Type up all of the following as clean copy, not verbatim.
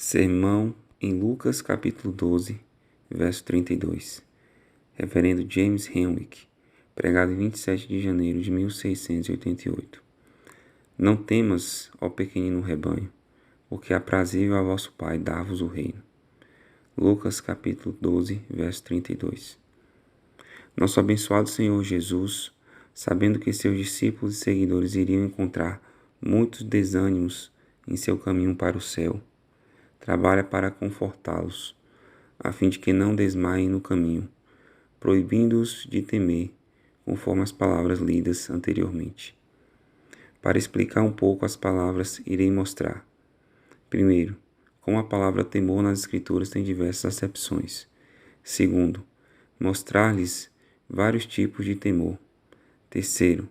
Sermão em Lucas capítulo 12, verso 32. Reverendo James Renwick, pregado em 27 de janeiro de 1688. Não temas, ó pequenino rebanho, porque aprazível a vosso Pai dar-vos o reino. Lucas capítulo 12, verso 32. Nosso abençoado Senhor Jesus, sabendo que seus discípulos e seguidores iriam encontrar muitos desânimos em seu caminho para o céu, trabalha para confortá-los, a fim de que não desmaiem no caminho, proibindo-os de temer, conforme as palavras lidas anteriormente. Para explicar um pouco as palavras, irei mostrar. Primeiro, como a palavra temor nas Escrituras tem diversas acepções. Segundo, mostrar-lhes vários tipos de temor. Terceiro,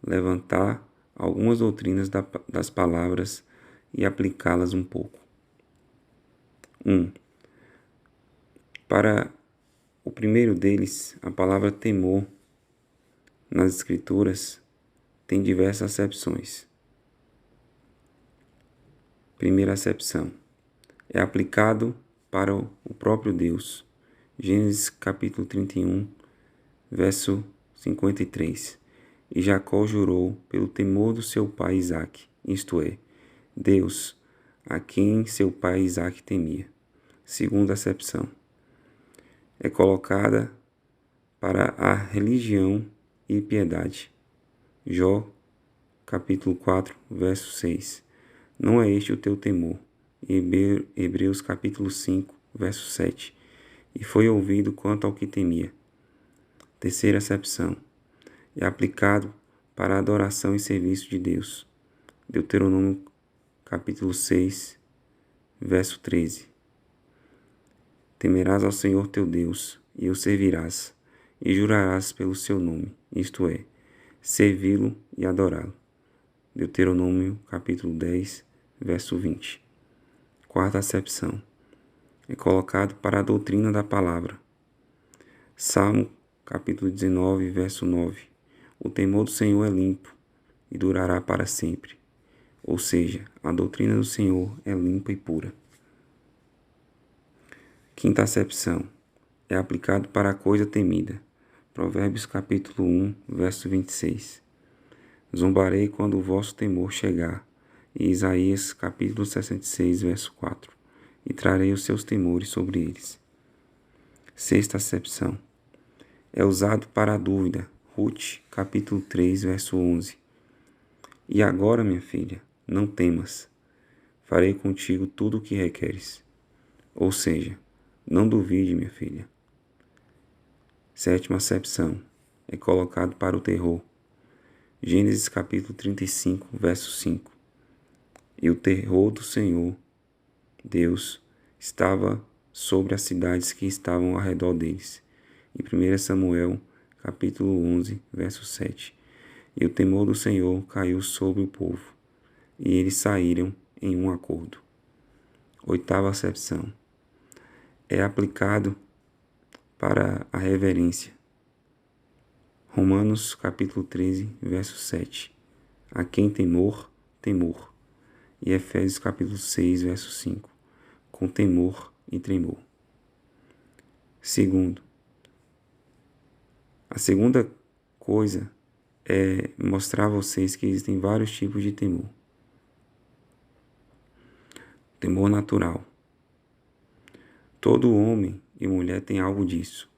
levantar algumas doutrinas das palavras e aplicá-las um pouco. 1. Para o primeiro deles, a palavra temor nas Escrituras tem diversas acepções. Primeira acepção: é aplicado para o próprio Deus. Gênesis capítulo 31, verso 53. E Jacó jurou pelo temor do seu pai Isaque, isto é, Deus, a quem seu pai Isaque temia. Segunda acepção: é colocada para a religião e piedade. Jó, capítulo 4, verso 6. Não é este o teu temor. Hebreus, capítulo 5, verso 7. E foi ouvido quanto ao que temia. Terceira acepção: é aplicado para a adoração e serviço de Deus. Deuteronômio, capítulo 6, verso 13. Temerás ao Senhor teu Deus, e o servirás, e jurarás pelo seu nome, isto é, servi-lo e adorá-lo. Deuteronômio, capítulo 10, verso 20. Quarta acepção: é colocado para a doutrina da palavra. Salmo, capítulo 19, verso 9. O temor do Senhor é limpo e durará para sempre. Ou seja, a doutrina do Senhor é limpa e pura. Quinta acepção: é aplicado para a coisa temida. Provérbios capítulo 1, verso 26. Zombarei quando o vosso temor chegar. E Isaías capítulo 66, verso 4. E trarei os seus temores sobre eles. Sexta acepção: é usado para a dúvida. Ruth capítulo 3, verso 11. E agora, minha filha, não temas. Farei contigo tudo o que requeres. Ou seja, não duvide, minha filha. Sétima acepção: é colocado para o terror. Gênesis capítulo 35, verso 5. E o terror do Senhor, Deus, estava sobre as cidades que estavam ao redor deles. E 1 Samuel capítulo 11, verso 7. E o temor do Senhor caiu sobre o povo, e eles saíram em um acordo. Oitava acepção: é aplicado para a reverência. Romanos capítulo 13, verso 7. A quem temor, temor. E Efésios capítulo 6, verso 5. Com temor e tremor. Segundo, a segunda coisa é mostrar a vocês que existem vários tipos de temor. Temor natural. Todo homem e mulher tem algo disso.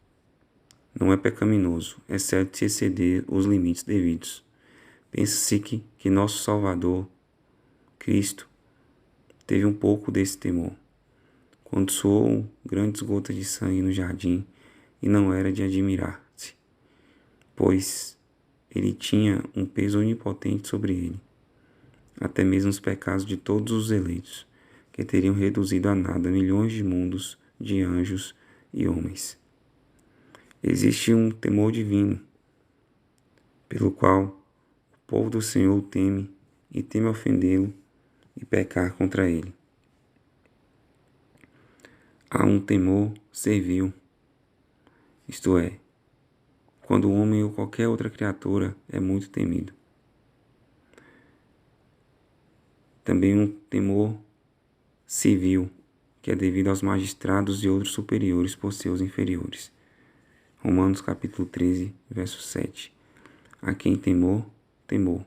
Não é pecaminoso, exceto se exceder os limites devidos. Pensa-se que nosso Salvador, Cristo, teve um pouco desse temor, quando suou grandes gotas de sangue no jardim, e não era de admirar-se, pois ele tinha um peso onipotente sobre ele, até mesmo os pecados de todos os eleitos, que teriam reduzido a nada milhões de mundos de anjos e homens. Existe um temor divino, pelo qual o povo do Senhor o teme e teme ofendê-lo e pecar contra ele. Há um temor servil, isto é, quando o homem ou qualquer outra criatura é muito temido. Também um temor civil, que é devido aos magistrados e outros superiores por seus inferiores. Romanos capítulo 13, verso 7. A quem temor, temor.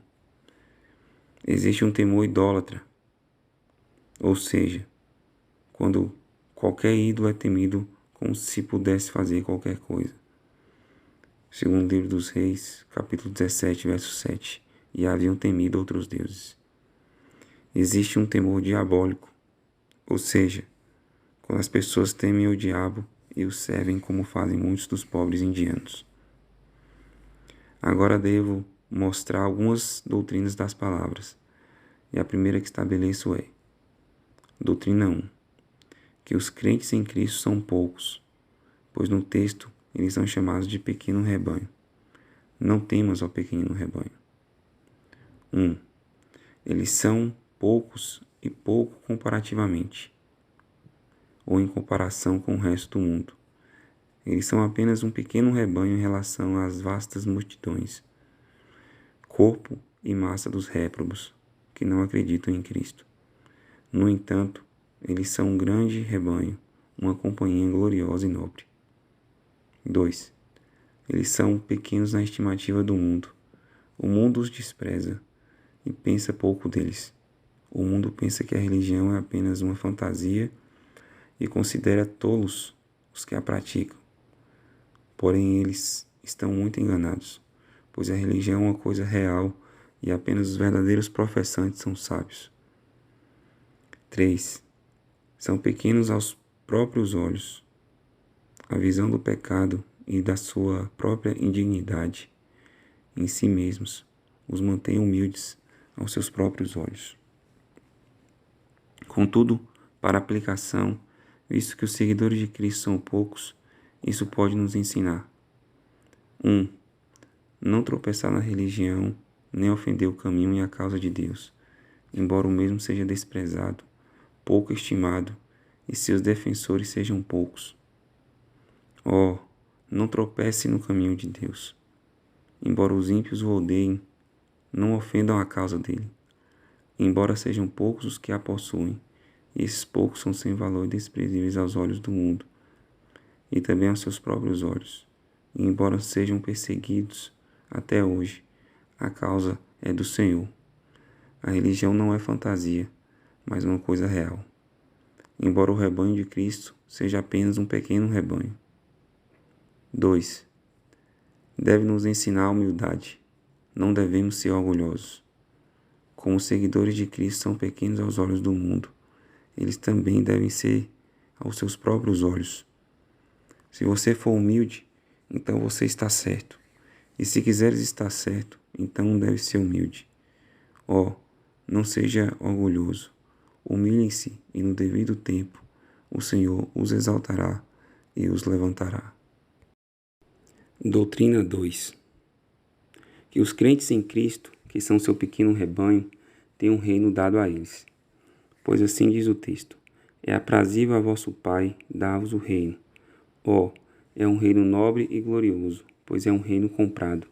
Existe um temor idólatra, ou seja, quando qualquer ídolo é temido como se pudesse fazer qualquer coisa. Segundo o livro dos Reis, capítulo 17, verso 7. E haviam temido outros deuses. Existe um temor diabólico, ou seja, quando as pessoas temem o diabo e o servem como fazem muitos dos pobres indianos. Agora devo mostrar algumas doutrinas das palavras. E a primeira que estabeleço é: doutrina 1. Que os crentes em Cristo são poucos, pois no texto eles são chamados de pequeno rebanho. Não temas, ó pequeno rebanho. 1. Eles são poucos e pouco comparativamente, ou em comparação com o resto do mundo. Eles são apenas um pequeno rebanho em relação às vastas multidões, corpo e massa dos réprobos, que não acreditam em Cristo. No entanto, eles são um grande rebanho, uma companhia gloriosa e nobre. 2. Eles são pequenos na estimativa do mundo. O mundo os despreza e pensa pouco deles. O mundo pensa que a religião é apenas uma fantasia e considera tolos os que a praticam. Porém, eles estão muito enganados, pois a religião é uma coisa real e apenas os verdadeiros professantes são sábios. 3. São pequenos aos próprios olhos. A visão do pecado e da sua própria indignidade em si mesmos os mantém humildes aos seus próprios olhos. Contudo, para aplicação, visto que os seguidores de Cristo são poucos, isso pode nos ensinar: 1. Não tropeçar na religião, nem ofender o caminho e a causa de Deus, embora o mesmo seja desprezado, pouco estimado, e seus defensores sejam poucos. Não tropece no caminho de Deus. Embora os ímpios o odeiem, não ofendam a causa dele. Embora sejam poucos os que a possuem, e esses poucos são sem valor e desprezíveis aos olhos do mundo, e também aos seus próprios olhos. E embora sejam perseguidos até hoje, a causa é do Senhor. A religião não é fantasia, mas uma coisa real. Embora o rebanho de Cristo seja apenas um pequeno rebanho. 2. Deve nos ensinar a humildade. Não devemos ser orgulhosos. Como os seguidores de Cristo são pequenos aos olhos do mundo, eles também devem ser aos seus próprios olhos. Se você for humilde, então você está certo. E se quiseres estar certo, então deve ser humilde. Não seja orgulhoso. Humilhem-se e no devido tempo o Senhor os exaltará e os levantará. Doutrina 2. Que os crentes em Cristo, que são seu pequeno rebanho, tenham um reino dado a eles. Pois assim diz o texto: é aprazível a vosso Pai dar-vos o reino. É um reino nobre e glorioso, pois é um reino comprado.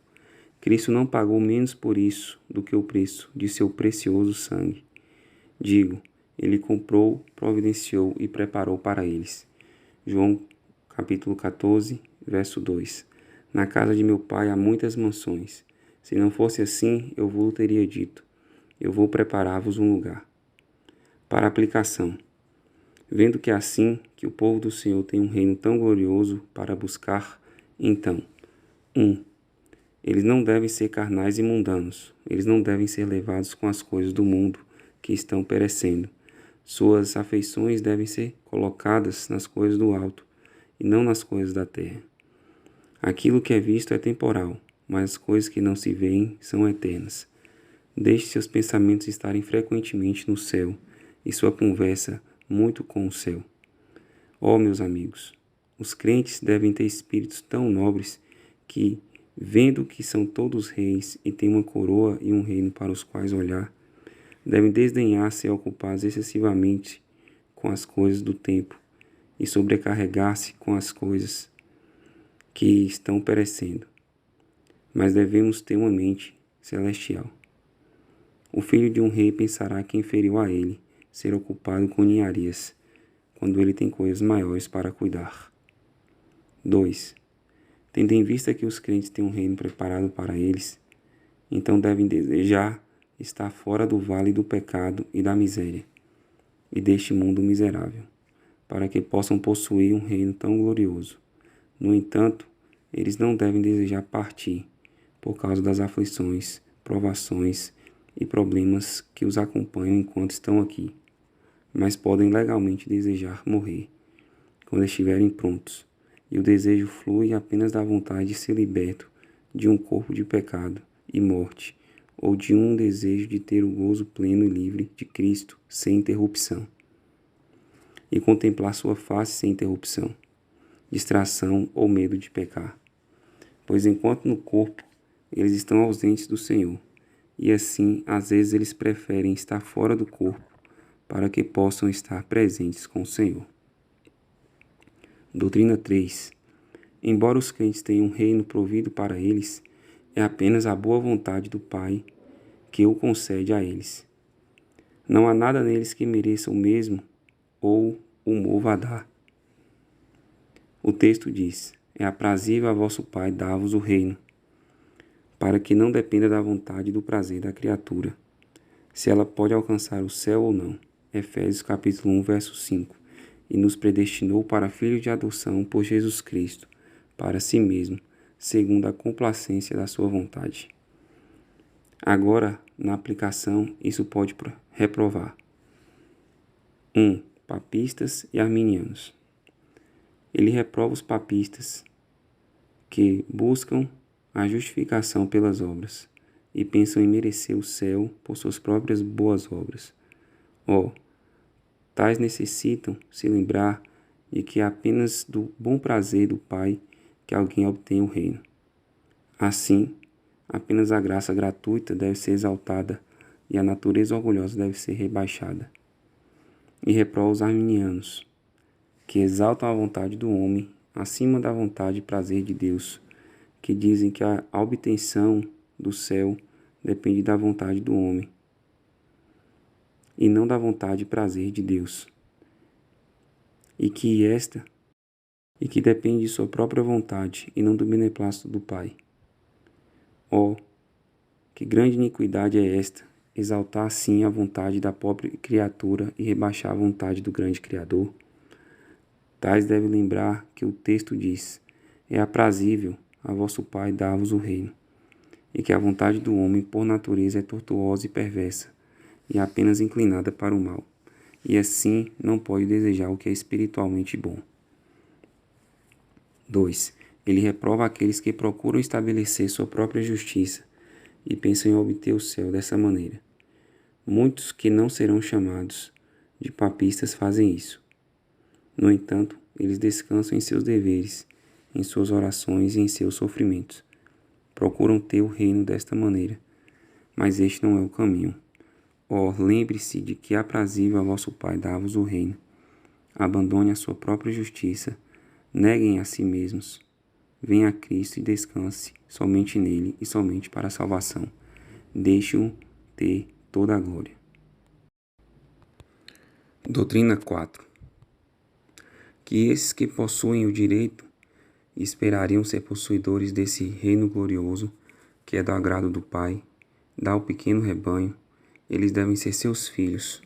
Cristo não pagou menos por isso do que o preço de seu precioso sangue. Digo, ele comprou, providenciou e preparou para eles. João capítulo 14, verso 2. Na casa de meu pai há muitas mansões. Se não fosse assim, eu vos teria dito: eu vou preparar-vos um lugar. Para aplicação. Vendo que é assim que o povo do Senhor tem um reino tão glorioso para buscar, então, 1. Eles não devem ser carnais e mundanos. Eles não devem ser levados com as coisas do mundo que estão perecendo. Suas afeições devem ser colocadas nas coisas do alto e não nas coisas da terra. Aquilo que é visto é temporal, mas as coisas que não se veem são eternas. Deixe seus pensamentos estarem frequentemente no céu e sua conversa muito com o céu. Meus amigos, os crentes devem ter espíritos tão nobres que, vendo que são todos reis e têm uma coroa e um reino para os quais olhar, devem desdenhar ser ocupados excessivamente com as coisas do tempo e sobrecarregar-se com as coisas que estão perecendo. Mas devemos ter uma mente celestial. O filho de um rei pensará que é inferior a ele ser ocupado com ninharias, quando ele tem coisas maiores para cuidar. 2. Tendo em vista que os crentes têm um reino preparado para eles, então devem desejar estar fora do vale do pecado e da miséria, e deste mundo miserável, para que possam possuir um reino tão glorioso. No entanto, eles não devem desejar partir, por causa das aflições, provações e problemas que os acompanham enquanto estão aqui, mas podem legalmente desejar morrer, quando estiverem prontos, e o desejo flui apenas da vontade de ser liberto de um corpo de pecado e morte, ou de um desejo de ter o gozo pleno e livre de Cristo sem interrupção, e contemplar sua face sem interrupção, distração ou medo de pecar. Pois enquanto no corpo, eles estão ausentes do Senhor, e assim, às vezes, eles preferem estar fora do corpo para que possam estar presentes com o Senhor. Doutrina 3. Embora os crentes tenham um reino provido para eles, é apenas a boa vontade do Pai que o concede a eles. Não há nada neles que mereça o mesmo ou o mova a dar. O texto diz: é aprazível a vosso Pai dar-vos o reino, para que não dependa da vontade e do prazer da criatura, se ela pode alcançar o céu ou não. Efésios capítulo 1, verso 5. E nos predestinou para filhos de adoção por Jesus Cristo, para si mesmo, segundo a complacência da sua vontade. Agora, na aplicação, isso pode reprovar. 1. Papistas e arminianos. Ele reprova os papistas que buscam a justificação pelas obras e pensam em merecer o céu por suas próprias boas obras. Tais necessitam se lembrar de que é apenas do bom prazer do Pai que alguém obtém o reino. Assim, apenas a graça gratuita deve ser exaltada e a natureza orgulhosa deve ser rebaixada. E reprova os arminianos, que exaltam a vontade do homem acima da vontade e prazer de Deus, que dizem que a obtenção do céu depende da vontade do homem e não da vontade e prazer de Deus, e que depende de sua própria vontade e não do beneplácito do Pai. Que grande iniquidade é esta, exaltar assim a vontade da pobre criatura e rebaixar a vontade do grande Criador. Tais devem lembrar que o texto diz: é aprazível a vosso Pai dar-vos o reino, e que a vontade do homem por natureza é tortuosa e perversa, e apenas inclinada para o mal, e assim não pode desejar o que é espiritualmente bom. 2. Ele reprova aqueles que procuram estabelecer sua própria justiça e pensam em obter o céu dessa maneira. Muitos que não serão chamados de papistas fazem isso. No entanto, eles descansam em seus deveres, em suas orações e em seus sofrimentos. Procuram ter o reino desta maneira, mas este não é o caminho. Lembre-se de que é aprazível a vosso Pai dar-vos o reino. Abandone a sua própria justiça, neguem a si mesmos, venha a Cristo e descanse somente nele e somente para a salvação. Deixe-o ter toda a glória. Doutrina 4. Que esses que possuem o direito e esperariam ser possuidores desse reino glorioso, que é do agrado do Pai, dá ao pequeno rebanho, eles devem ser seus filhos,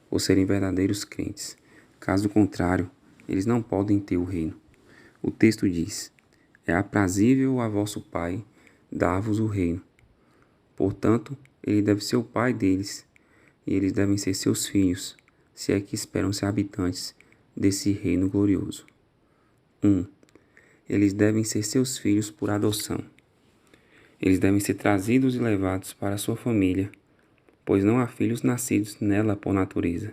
ou serem verdadeiros crentes. Caso contrário, eles não podem ter o reino. O texto diz: é aprazível a vosso Pai dar-vos o reino. Portanto, ele deve ser o Pai deles, e eles devem ser seus filhos, se é que esperam ser habitantes desse reino glorioso. 1. Eles devem ser seus filhos por adoção. Eles devem ser trazidos e levados para a sua família, pois não há filhos nascidos nela por natureza,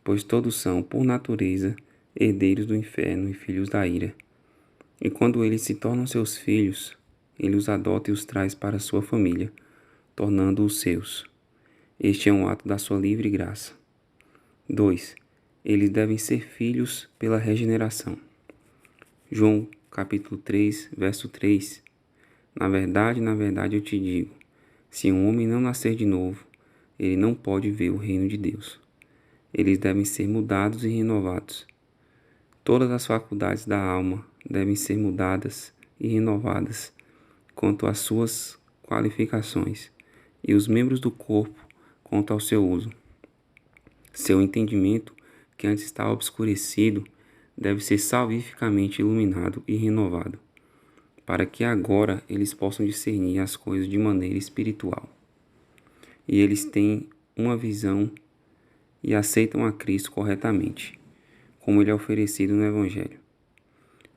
pois todos são, por natureza, herdeiros do inferno e filhos da ira. E quando eles se tornam seus filhos, ele os adota e os traz para a sua família, tornando-os seus. Este é um ato da sua livre graça. 2. Eles devem ser filhos pela regeneração. João capítulo 3, verso 3. Na verdade, eu te digo, se um homem não nascer de novo, ele não pode ver o reino de Deus. Eles devem ser mudados e renovados. Todas as faculdades da alma devem ser mudadas e renovadas quanto às suas qualificações, e os membros do corpo quanto ao seu uso. Seu entendimento, que antes estava obscurecido, deve ser salvificamente iluminado e renovado, para que agora eles possam discernir as coisas de maneira espiritual. E eles têm uma visão e aceitam a Cristo corretamente, como ele é oferecido no Evangelho.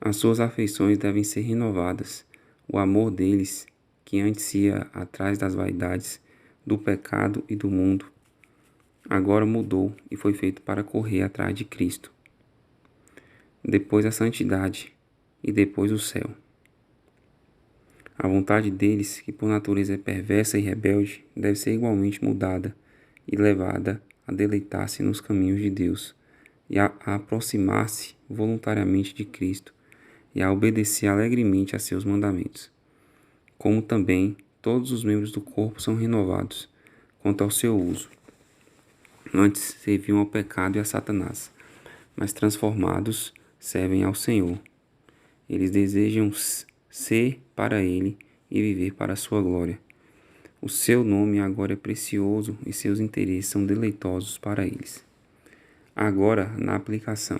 As suas afeições devem ser renovadas. O amor deles, que antes ia atrás das vaidades, do pecado e do mundo, agora mudou e foi feito para correr atrás de Cristo. Depois a santidade e depois o céu. A vontade deles, que por natureza é perversa e rebelde, deve ser igualmente mudada e levada a deleitar-se nos caminhos de Deus e a aproximar-se voluntariamente de Cristo e a obedecer alegremente a seus mandamentos. Como também todos os membros do corpo são renovados quanto ao seu uso. Antes serviam ao pecado e a Satanás, mas transformados servem ao Senhor. Eles desejam ser para Ele e viver para a sua glória. O seu nome agora é precioso e seus interesses são deleitosos para eles. Agora, na aplicação.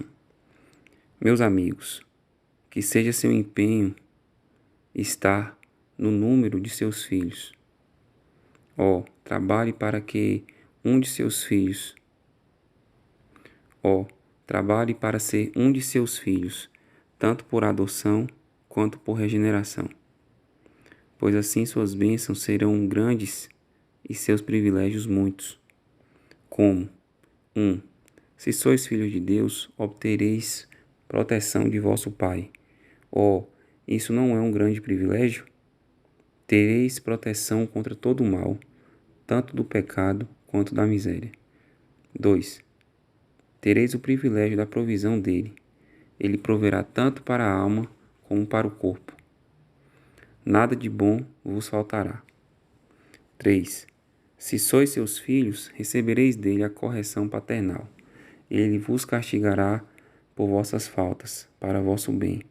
Meus amigos, que seja seu empenho estar no número de seus filhos. Trabalhe para que um de seus filhos. Trabalhe para ser um de seus filhos, tanto por adoção quanto por regeneração. Pois assim suas bênçãos serão grandes e seus privilégios muitos. Como? 1. Se sois filhos de Deus, obtereis proteção de vosso Pai. Isso não é um grande privilégio? Tereis proteção contra todo o mal, tanto do pecado quanto da miséria. 2. Tereis o privilégio da provisão dele. Ele proverá tanto para a alma como para o corpo. Nada de bom vos faltará. 3. Se sois seus filhos, recebereis dele a correção paternal. Ele vos castigará por vossas faltas, para vosso bem,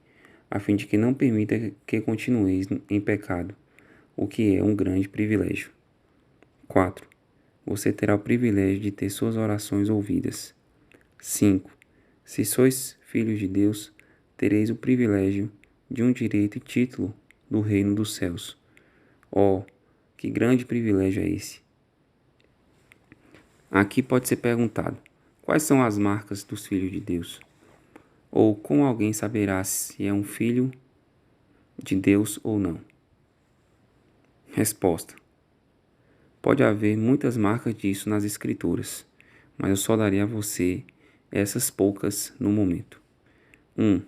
a fim de que não permita que continueis em pecado, o que é um grande privilégio. 4. Você terá o privilégio de ter suas orações ouvidas. 5. Se sois filhos de Deus, tereis o privilégio de um direito e título do reino dos céus. Que grande privilégio é esse! Aqui pode ser perguntado: quais são as marcas dos filhos de Deus? Ou como alguém saberá se é um filho de Deus ou não? Resposta: pode haver muitas marcas disso nas Escrituras, mas eu só darei a você essas poucas no momento. 1.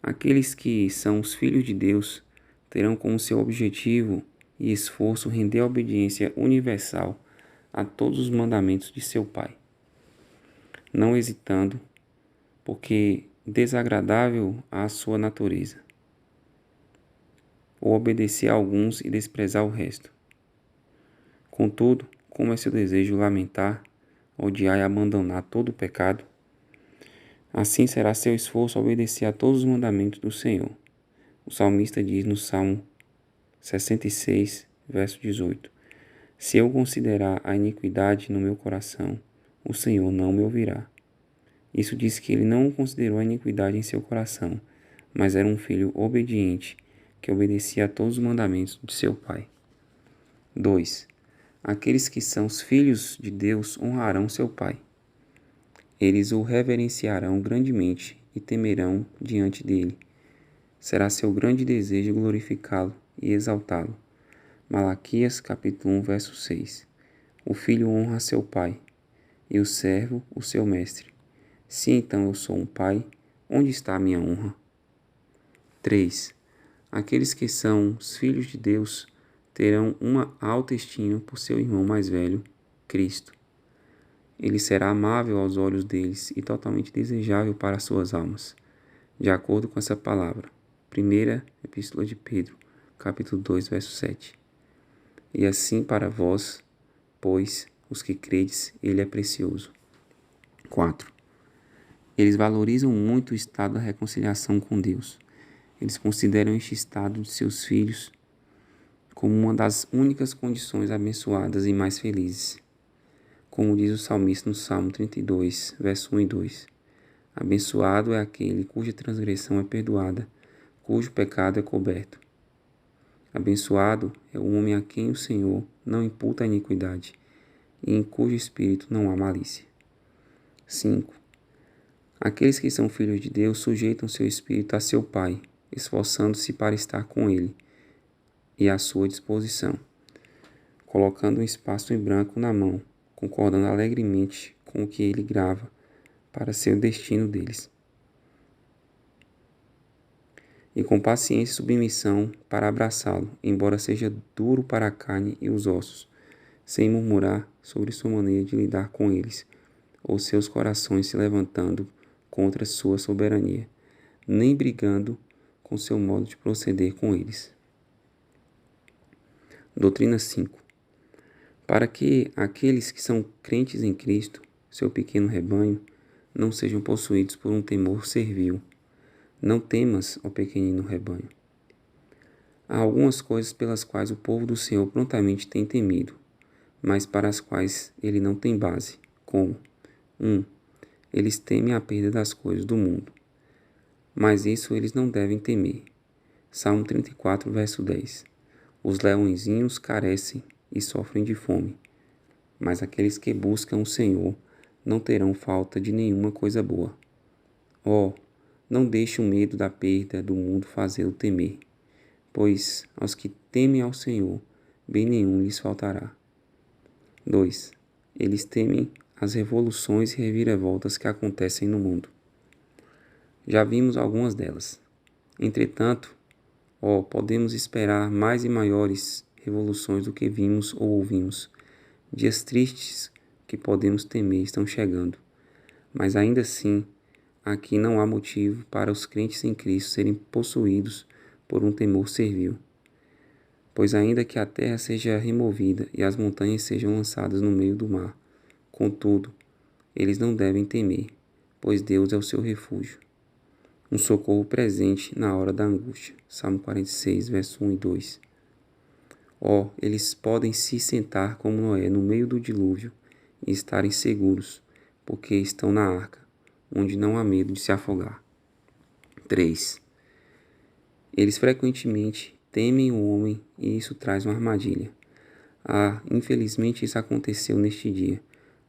Aqueles que são os filhos de Deus terão como seu objetivo e esforço render a obediência universal a todos os mandamentos de seu Pai, não hesitando, porque desagradável à sua natureza, ou obedecer a alguns e desprezar o resto. Contudo, como é seu desejo lamentar, odiar e abandonar todo o pecado, assim será seu esforço obedecer a todos os mandamentos do Senhor. O salmista diz no Salmo 66, verso 18: Se eu considerar a iniquidade no meu coração, o Senhor não me ouvirá. Isso diz que ele não considerou a iniquidade em seu coração, mas era um filho obediente, que obedecia a todos os mandamentos de seu pai. 2. Aqueles que são os filhos de Deus honrarão seu pai. Eles o reverenciarão grandemente e temerão diante dele. Será seu grande desejo glorificá-lo e exaltá-lo. Malaquias capítulo 1, verso 6. O filho honra seu pai, e o servo o seu mestre. Se então eu sou um pai, onde está a minha honra? 3. Aqueles que são os filhos de Deus terão uma alta estima por seu irmão mais velho, Cristo. Ele será amável aos olhos deles e totalmente desejável para suas almas, de acordo com essa palavra. Primeira Epístola de Pedro, capítulo 2, verso 7. E assim para vós, pois, os que credes, ele é precioso. 4. Eles valorizam muito o estado da reconciliação com Deus. Eles consideram este estado de seus filhos como uma das únicas condições abençoadas e mais felizes. Como diz o salmista no Salmo 32, verso 1 e 2. Abençoado é aquele cuja transgressão é perdoada, cujo pecado é coberto. Abençoado é o homem a quem o Senhor não imputa a iniquidade e em cujo espírito não há malícia. 5. Aqueles que são filhos de Deus sujeitam seu espírito a seu Pai, esforçando-se para estar com Ele e à sua disposição, colocando um espaço em branco na mão, concordando alegremente com o que Ele grava para ser o destino deles. E com paciência e submissão para abraçá-lo, embora seja duro para a carne e os ossos, sem murmurar sobre sua maneira de lidar com eles, ou seus corações se levantando contra sua soberania, nem brigando com seu modo de proceder com eles. Doutrina 5. Para que aqueles que são crentes em Cristo, seu pequeno rebanho, não sejam possuídos por um temor servil. Não temas, ó pequenino rebanho. Há algumas coisas pelas quais o povo do Senhor prontamente tem temido, mas para as quais ele não tem base, como 1. Eles temem a perda das coisas do mundo. Mas isso eles não devem temer. Salmo 34, verso 10. Os leõezinhos carecem e sofrem de fome, mas aqueles que buscam o Senhor não terão falta de nenhuma coisa boa. Não deixe o medo da perda do mundo fazê-lo temer, pois aos que temem ao Senhor, bem nenhum lhes faltará. 2. Eles temem as revoluções e reviravoltas que acontecem no mundo. Já vimos algumas delas. Entretanto, podemos esperar mais e maiores revoluções do que vimos ou ouvimos. Dias tristes que podemos temer estão chegando, mas ainda assim, aqui não há motivo para os crentes em Cristo serem possuídos por um temor servil. Pois ainda que a terra seja removida e as montanhas sejam lançadas no meio do mar, contudo, eles não devem temer, pois Deus é o seu refúgio, um socorro presente na hora da angústia. Salmo 46, verso 1 e 2. Eles podem se sentar como Noé no meio do dilúvio e estarem seguros, porque estão na arca, onde não há medo de se afogar. 3. Eles frequentemente temem o homem e isso traz uma armadilha. Infelizmente isso aconteceu neste dia.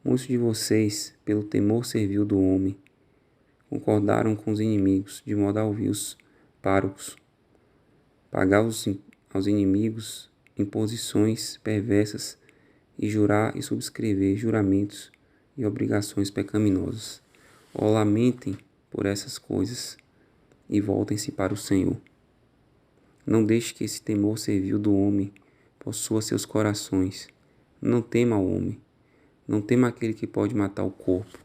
Muitos de vocês, pelo temor servil do homem, concordaram com os inimigos, de modo a ouvir os párocos, pagar aos inimigos imposições perversas e jurar e subscrever juramentos e obrigações pecaminosas. Lamentem por essas coisas e voltem-se para o Senhor. Não deixe que esse temor servil do homem possua seus corações. Não tema o homem. Não tema aquele que pode matar o corpo.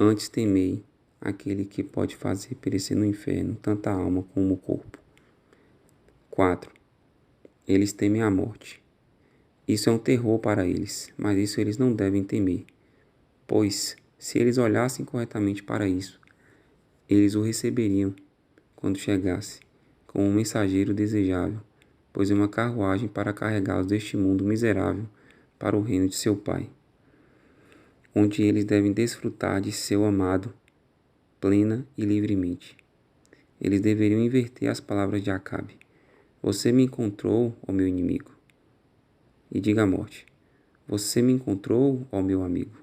Antes temei aquele que pode fazer perecer no inferno tanto a alma como o corpo. 4. Eles temem a morte. Isso é um terror para eles, mas isso eles não devem temer, pois, se eles olhassem corretamente para isso, eles o receberiam quando chegasse, como um mensageiro desejável, pois é uma carruagem para carregá-los deste mundo miserável para o reino de seu Pai, onde eles devem desfrutar de seu amado, plena e livremente. Eles deveriam inverter as palavras de Acabe. Você me encontrou, ó meu inimigo. E diga à morte, você me encontrou, ó meu amigo.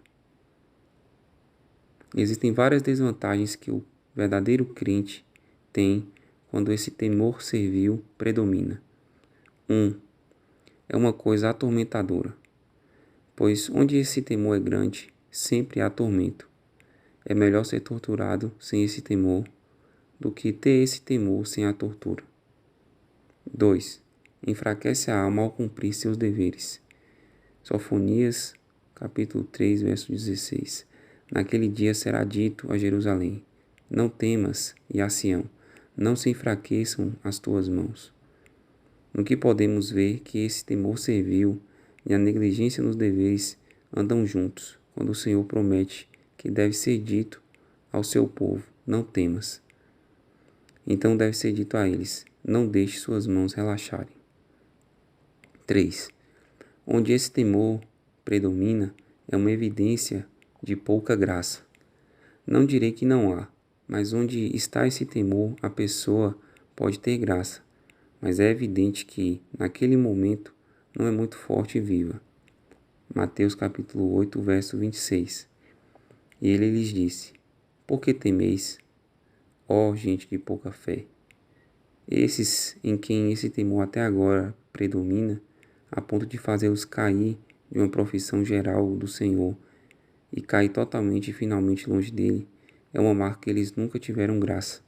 Existem várias desvantagens que o verdadeiro crente tem quando esse temor servil predomina. 1. É uma coisa atormentadora, pois onde esse temor é grande, sempre há tormento. É melhor ser torturado sem esse temor do que ter esse temor sem a tortura. 2. Enfraquece a alma ao cumprir seus deveres. Sofonias, capítulo 3, verso 16. Naquele dia será dito a Jerusalém: não temas, e a Sião, não se enfraqueçam as tuas mãos. No que podemos ver que esse temor servil e a negligência nos deveres andam juntos, quando o Senhor promete que deve ser dito ao seu povo: não temas. Então deve ser dito a eles: não deixe suas mãos relaxarem. 3. Onde esse temor predomina é uma evidência de pouca graça. Não direi que não há, mas onde está esse temor, a pessoa pode ter graça, mas é evidente que, naquele momento, não é muito forte e viva. Mateus capítulo 8, verso 26. E ele lhes disse: por que temeis, ó gente de pouca fé? Esses em quem esse temor até agora predomina, a ponto de fazê-los cair de uma profissão geral do Senhor e cair totalmente e finalmente longe dele, é uma marca que eles nunca tiveram graça.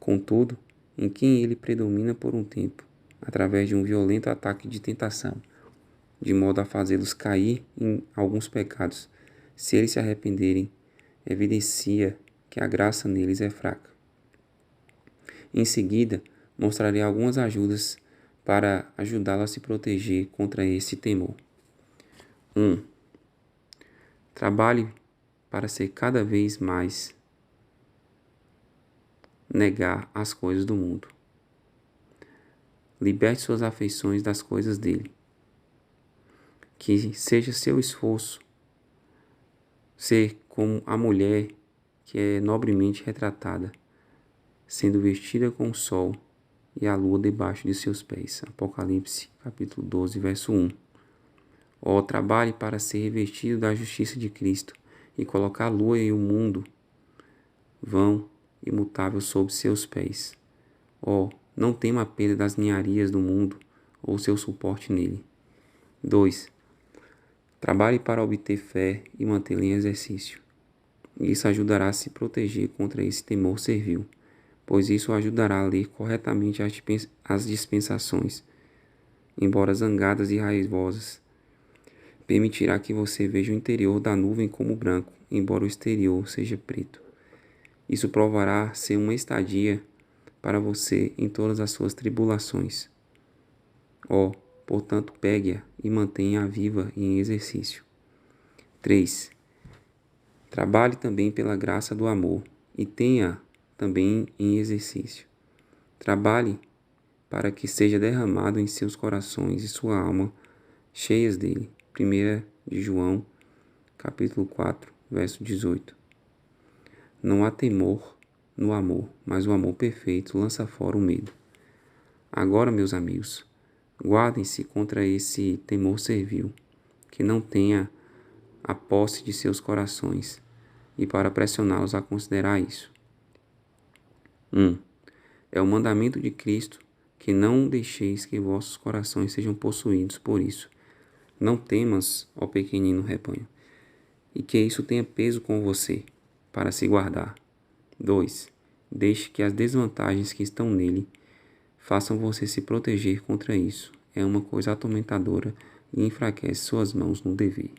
Contudo, em quem ele predomina por um tempo, através de um violento ataque de tentação, de modo a fazê-los cair em alguns pecados, se eles se arrependerem, evidencia que a graça neles é fraca. Em seguida, mostrarei algumas ajudas para ajudá-lo a se proteger contra esse temor. 1. Trabalhe para ser cada vez mais negar as coisas do mundo. Liberte suas afeições das coisas dele. Que seja seu esforço ser como a mulher que é nobremente retratada, sendo vestida com o sol e a lua debaixo de seus pés. Apocalipse, capítulo 12, verso 1. Ó, trabalhe para ser revestido da justiça de Cristo e colocar a lua e o mundo vão imutável sob seus pés. Ó, não tema a perda das ninharias do mundo ou seu suporte nele. 2. Trabalhe para obter fé e mantê-la em exercício. Isso ajudará a se proteger contra esse temor servil, pois isso o ajudará a ler corretamente as dispensações, embora zangadas e raivosas. Permitirá que você veja o interior da nuvem como branco, embora o exterior seja preto. Isso provará ser uma estadia para você em todas as suas tribulações. Ó, portanto, pegue-a e mantenha-a viva e em exercício. 3. Trabalhe também pela graça do amor e tenha também em exercício. Trabalhe para que seja derramado em seus corações e sua alma cheias dele. 1 de João, capítulo 4, verso 18. Não há temor no amor, mas o amor perfeito lança fora o medo. Agora, meus amigos, guardem-se contra esse temor servil, que não tenha a posse de seus corações, e para pressioná-los a considerar isso. 1. É o mandamento de Cristo que não deixeis que vossos corações sejam possuídos por isso. Não temas, ó pequenino rebanho, e que isso tenha peso com você, para se guardar. 2. Deixe que as desvantagens que estão nele façam você se proteger contra isso. É uma coisa atormentadora e enfraquece suas mãos no dever.